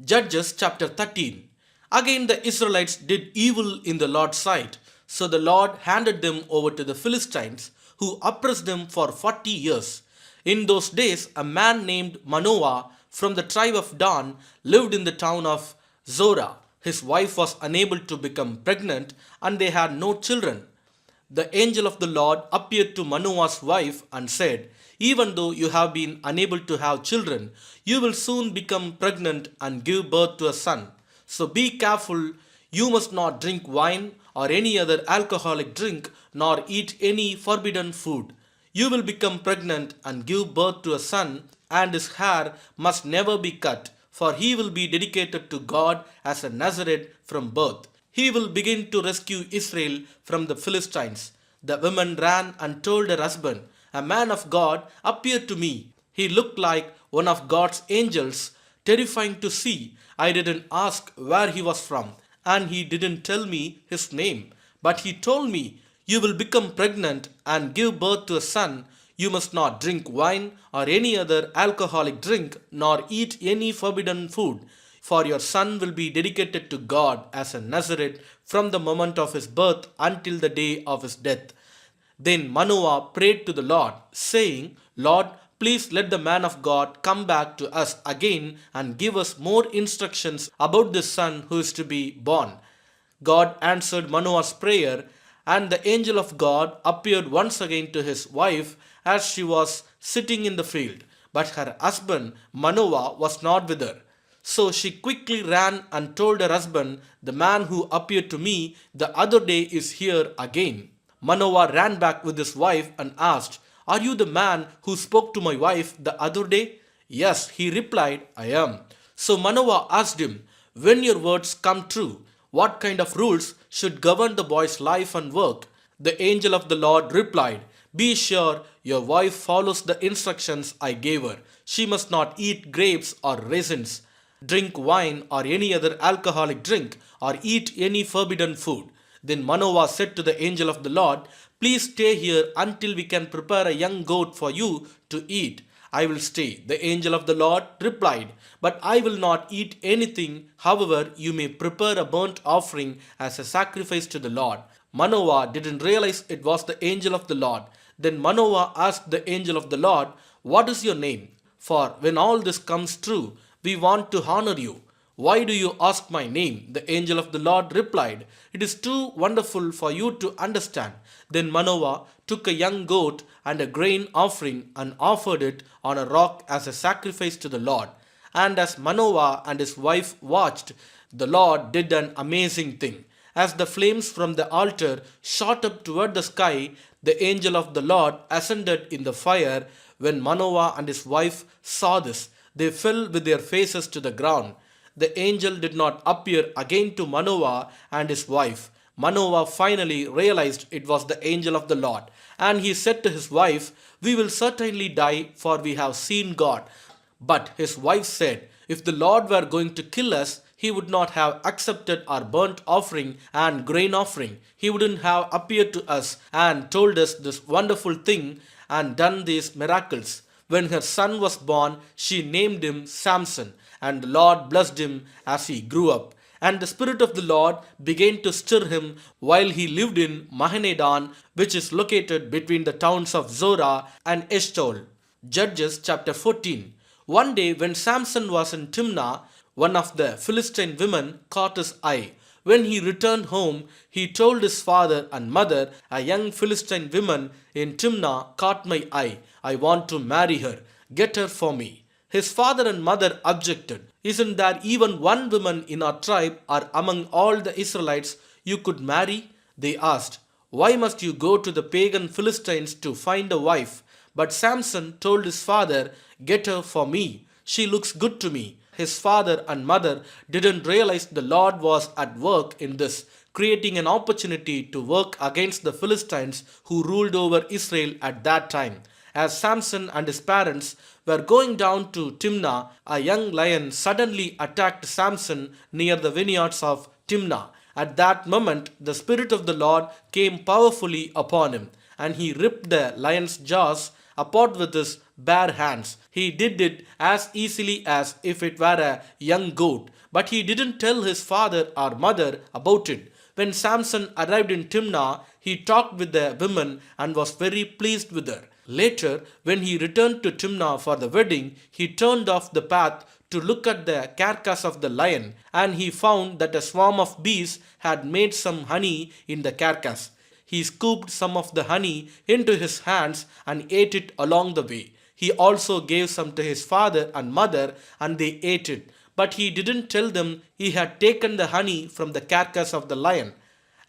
Judges chapter 13. Again the Israelites did evil in the Lord's sight, so the Lord handed them over to the Philistines, who oppressed them for 40 years. In those days, a man named Manoah from the tribe of Dan lived in the town of Zorah. His wife was unable to become pregnant, and they had no children. The angel of the Lord appeared to Manoah's wife and said, "Even though you have been unable to have children, you will soon become pregnant and give birth to a son. So be careful, you must not drink wine or any other alcoholic drink, nor eat any forbidden food. You will become pregnant and give birth to a son, and his hair must never be cut, for he will be dedicated to God as a Nazarite from birth. He will begin to rescue Israel from the Philistines." The woman ran and told her husband, "A man of God appeared to me. He looked like one of God's angels, terrifying to see. I didn't ask where he was from, and he didn't tell me his name. But he told me, 'You will become pregnant and give birth to a son. You must not drink wine or any other alcoholic drink, nor eat any forbidden food, for your son will be dedicated to God as a Nazarite from the moment of his birth until the day of his death.' Then Manoah prayed to the Lord, saying, 'Lord, please let the man of God come back to us again and give us more instructions about this son who is to be born.' God answered Manoah's prayer, and the angel of God appeared once again to his wife as she was sitting in the field. But her husband Manoah was not with her. So she quickly ran and told her husband, 'The man who appeared to me the other day is here again.' Manoah ran back with his wife and asked, 'Are you the man who spoke to my wife the other day?' 'Yes,' he replied, 'I am.' So Manoah asked him, 'When your words come true, what kind of rules should govern the boy's life and work?' The angel of the Lord replied, 'Be sure your wife follows the instructions I gave her. She must not eat grapes or raisins, drink wine or any other alcoholic drink, or eat any forbidden food.' Then Manoah said to the angel of the Lord, 'Please stay here until we can prepare a young goat for you to eat.' 'I will stay,' the angel of the Lord replied, 'but I will not eat anything. However, you may prepare a burnt offering as a sacrifice to the Lord.' Manoah didn't realize it was the angel of the Lord. Then Manoah asked the angel of the Lord, 'What is your name? For when all this comes true, we want to honor you.' 'Why do you ask my name?' the angel of the Lord replied. 'It is too wonderful for you to understand.' Then Manoah took a young goat and a grain offering and offered it on a rock as a sacrifice to the Lord. And as Manoah and his wife watched, the Lord did an amazing thing. As the flames from the altar shot up toward the sky, the angel of the Lord ascended in the fire. When Manoah and his wife saw this, they fell with their faces to the ground. The angel did not appear again to Manoah and his wife. Manoah finally realized it was the angel of the Lord, and he said to his wife, 'We will certainly die, for we have seen God.' But his wife said, 'If the Lord were going to kill us, he would not have accepted our burnt offering and grain offering. He wouldn't have appeared to us and told us this wonderful thing and done these miracles.' When her son was born, she named him Samson, and the Lord blessed him as he grew up. And the Spirit of the Lord began to stir him while he lived in Mahanedan, which is located between the towns of Zorah and Eshtaol. Judges chapter 14. One day when Samson was in Timnah, one of the Philistine women caught his eye. When he returned home, he told his father and mother, 'A young Philistine woman in Timnah caught my eye. I want to marry her. Get her for me.' His father and mother objected. 'Isn't there even one woman in our tribe or among all the Israelites you could marry?' they asked. 'Why must you go to the pagan Philistines to find a wife?' But Samson told his father, 'Get her for me. She looks good to me.' His father and mother didn't realize the Lord was at work in this, creating an opportunity to work against the Philistines who ruled over Israel at that time. As Samson and his parents were going down to Timnah, a young lion suddenly attacked Samson near the vineyards of Timnah. At that moment, the Spirit of the Lord came powerfully upon him, and he ripped the lion's jaws apart with his bare hands. He did it as easily as if it were a young goat, but he didn't tell his father or mother about it. When Samson arrived in Timnah, he talked with the women and was very pleased with her. Later, when he returned to Timnah for the wedding, he turned off the path to look at the carcass of the lion, and he found that a swarm of bees had made some honey in the carcass. He scooped some of the honey into his hands and ate it along the way. He also gave some to his father and mother, and they ate it. But he didn't tell them he had taken the honey from the carcass of the lion.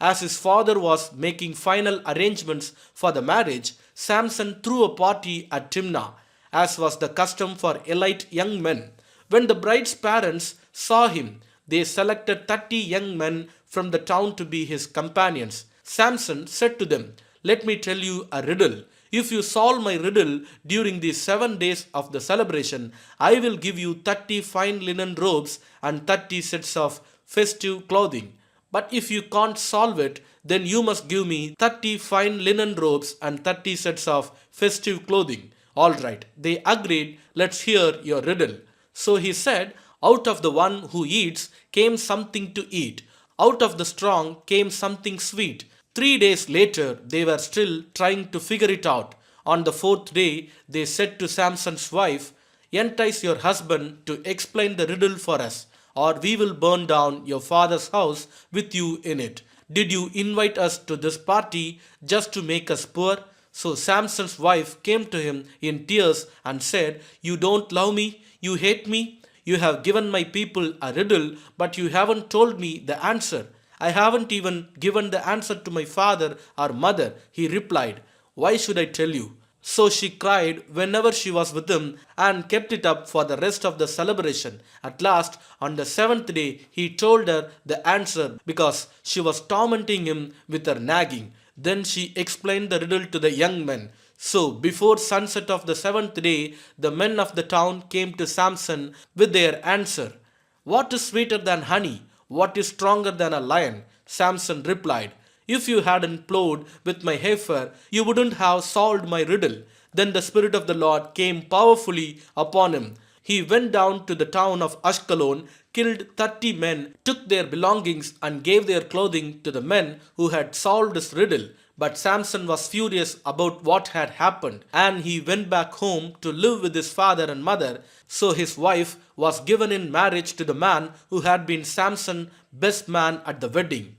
As his father was making final arrangements for the marriage, Samson threw a party at Timnah, as was the custom for elite young men. When the bride's parents saw him, they selected 30 young men from the town to be his companions. Samson said to them, "Let me tell you a riddle. If you solve my riddle during these 7 days of the celebration, I will give you 30 fine linen robes and 30 sets of festive clothing. But if you can't solve it, then you must give me 30 fine linen robes and 30 sets of festive clothing." All right, they agreed. "Let's hear your riddle." So he said, "Out of the one who eats came something to eat. Out of the strong came something sweet." 3 days later, they were still trying to figure it out. On the fourth day, they said to Samson's wife, "Entice your husband to explain the riddle for us, or we will burn down your father's house with you in it. Did you invite us to this party just to make us poor?" So Samson's wife came to him in tears and said, "You don't love me? You hate me? You have given my people a riddle, but you haven't told me the answer." "I haven't even given the answer to my father or mother," he replied. "Why should I tell you?" So she cried whenever she was with him and kept it up for the rest of the celebration. At last, on the seventh day, he told her the answer because she was tormenting him with her nagging. Then she explained the riddle to the young men. So, before sunset of the seventh day, the men of the town came to Samson with their answer. "What is sweeter than honey? What is stronger than a lion?" Samson replied, "If you hadn't plowed with my heifer, you wouldn't have solved my riddle." Then the Spirit of the Lord came powerfully upon him. He went down to the town of Ashkelon, killed 30 men, took their belongings, and gave their clothing to the men who had solved his riddle. But Samson was furious about what had happened, and he went back home to live with his father and mother. So his wife was given in marriage to the man who had been Samson's best man at the wedding.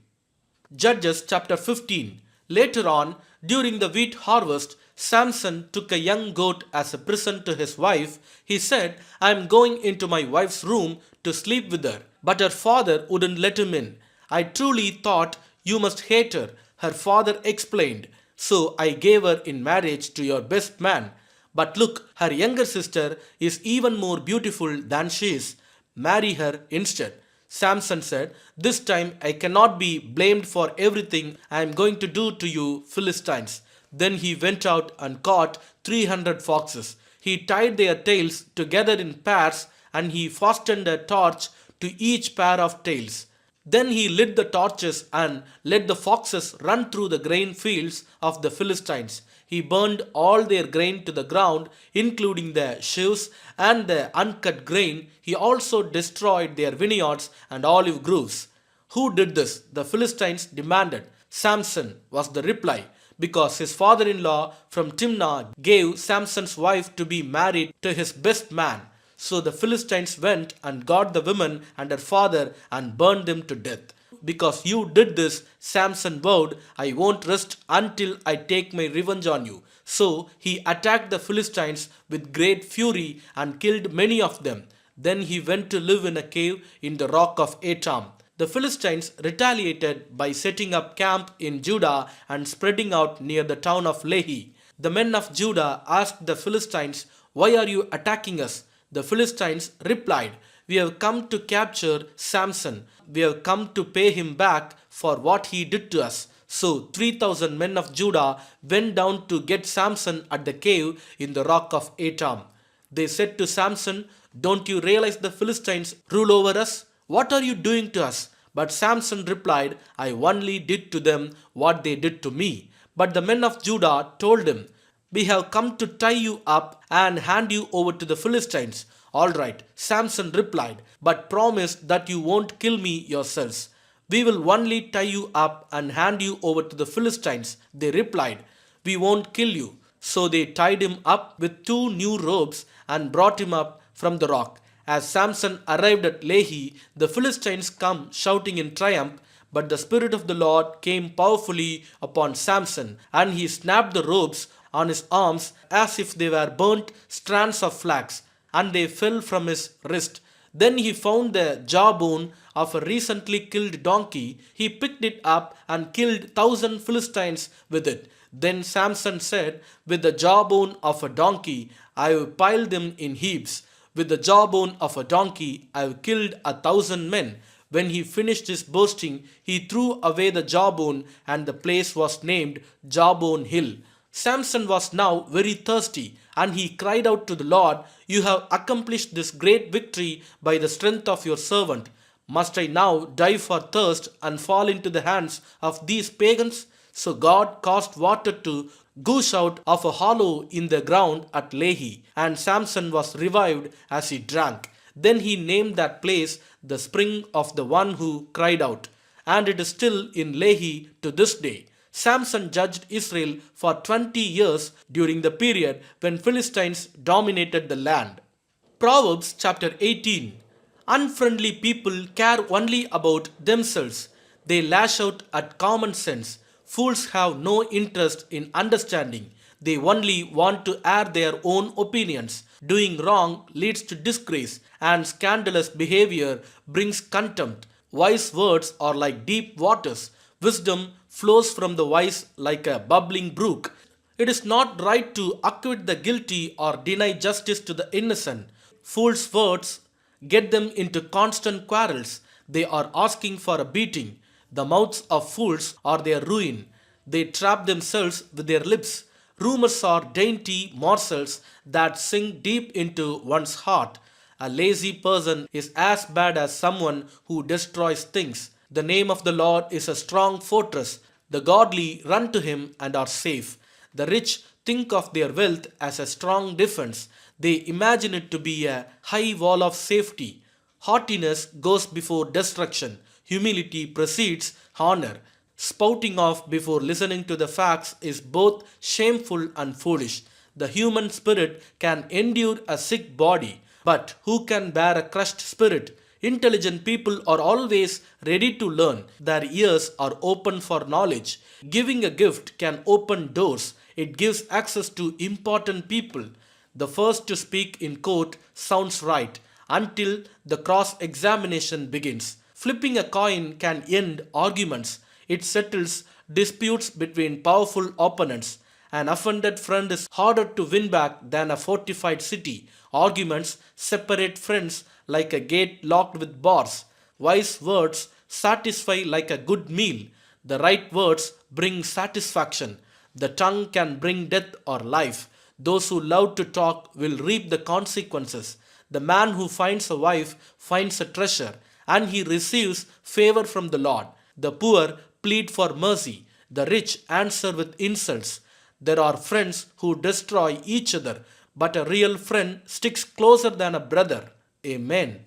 Judges chapter 15. Later on, during the wheat harvest, Samson took a young goat as a present to his wife. He said, "I am going into my wife's room to sleep with her." But her father wouldn't let him in. "I truly thought you must hate her," her father explained. "So I gave her in marriage to your best man. But look, her younger sister is even more beautiful than she is. Marry her instead." Samson said, "This time I cannot be blamed for everything I am going to do to you Philistines." Then he went out and caught 300 foxes. He tied their tails together in pairs, and he fastened a torch to each pair of tails. Then he lit the torches and let the foxes run through the grain fields of the Philistines. He burned all their grain to the ground, including the sheaves and the uncut grain. He also destroyed their vineyards and olive groves. "Who did this?" the Philistines demanded. "Samson," was the reply, because his father-in-law from Timnah gave Samson's wife to be married to his best man. So the Philistines went and got the woman and her father and burned them to death. "Because you did this," Samson vowed, "I won't rest until I take my revenge on you." So he attacked the Philistines with great fury and killed many of them. Then he went to live in a cave in the rock of Etam. The Philistines retaliated by setting up camp in Judah and spreading out near the town of Lehi. The men of Judah asked the Philistines, "Why are you attacking us?" The Philistines replied, "We have come to capture Samson. We have come to pay him back for what he did to us." So 3,000 men of Judah went down to get Samson at the cave in the rock of Etam. They said to Samson, "Don't you realize the Philistines rule over us? What are you doing to us?" But Samson replied, "I only did to them what they did to me." But the men of Judah told him, We have come to tie you up and hand you over to the Philistines. All right, Samson replied, but promise that you won't kill me yourselves. We will only tie you up and hand you over to the Philistines. They replied, we won't kill you. So they tied him up with two new ropes and brought him up from the rock. As Samson arrived at Lehi, the Philistines come shouting in triumph, but the Spirit of the Lord came powerfully upon Samson, and he snapped the ropes on his arms as if they were burnt strands of flax, and they fell from his wrist. Then he found the jawbone of a recently killed donkey. He picked it up and killed 1,000 Philistines with it. Then Samson said, with the jawbone of a donkey, I will pile them in heaps. With the jawbone of a donkey, I have killed 1,000 men. When he finished his boasting, he threw away the jawbone, and the place was named Jawbone Hill. Samson was now very thirsty, and he cried out to the Lord, you have accomplished this great victory by the strength of your servant. Must I now die for thirst and fall into the hands of these pagans? So God caused water to gush out of a hollow in the ground at Lehi, and Samson was revived as he drank. Then he named that place the spring of the one who cried out, and it is still in Lehi to this day. Samson judged Israel for 20 years during the period when Philistines dominated the land. Proverbs chapter 18. Unfriendly people care only about themselves. They lash out at common sense. Fools have no interest in understanding. They only want to air their own opinions. Doing wrong leads to disgrace, and scandalous behavior brings contempt. Wise words are like deep waters. Wisdom flows from the wise like a bubbling brook. It is not right to acquit the guilty or deny justice to the innocent. Fools' words get them into constant quarrels. They are asking for a beating. The mouths of fools are their ruin. They trap themselves with their lips. Rumors are dainty morsels that sink deep into one's heart. A lazy person is as bad as someone who destroys things. The name of the Lord is a strong fortress. The godly run to him and are safe. The rich think of their wealth as a strong defense. They imagine it to be a high wall of safety. Haughtiness goes before destruction. Humility precedes honor. Spouting off before listening to the facts is both shameful and foolish. The human spirit can endure a sick body, but who can bear a crushed spirit? Intelligent people are always ready to learn. Their ears are open for knowledge. Giving a gift can open doors. It gives access to important people. The first to speak in court sounds right until the cross examination begins. Flipping a coin can end arguments. It settles disputes between powerful opponents. An offended friend is harder to win back than a fortified city. Arguments separate friends like a gate locked with bars. Wise words satisfy like a good meal. The right words bring satisfaction. The tongue can bring death or life. Those who love to talk will reap the consequences. The man who finds a wife finds a treasure, and he receives favor from the Lord. The poor plead for mercy. The rich answer with insults. There are friends who destroy each other, but a real friend sticks closer than a brother. Amen.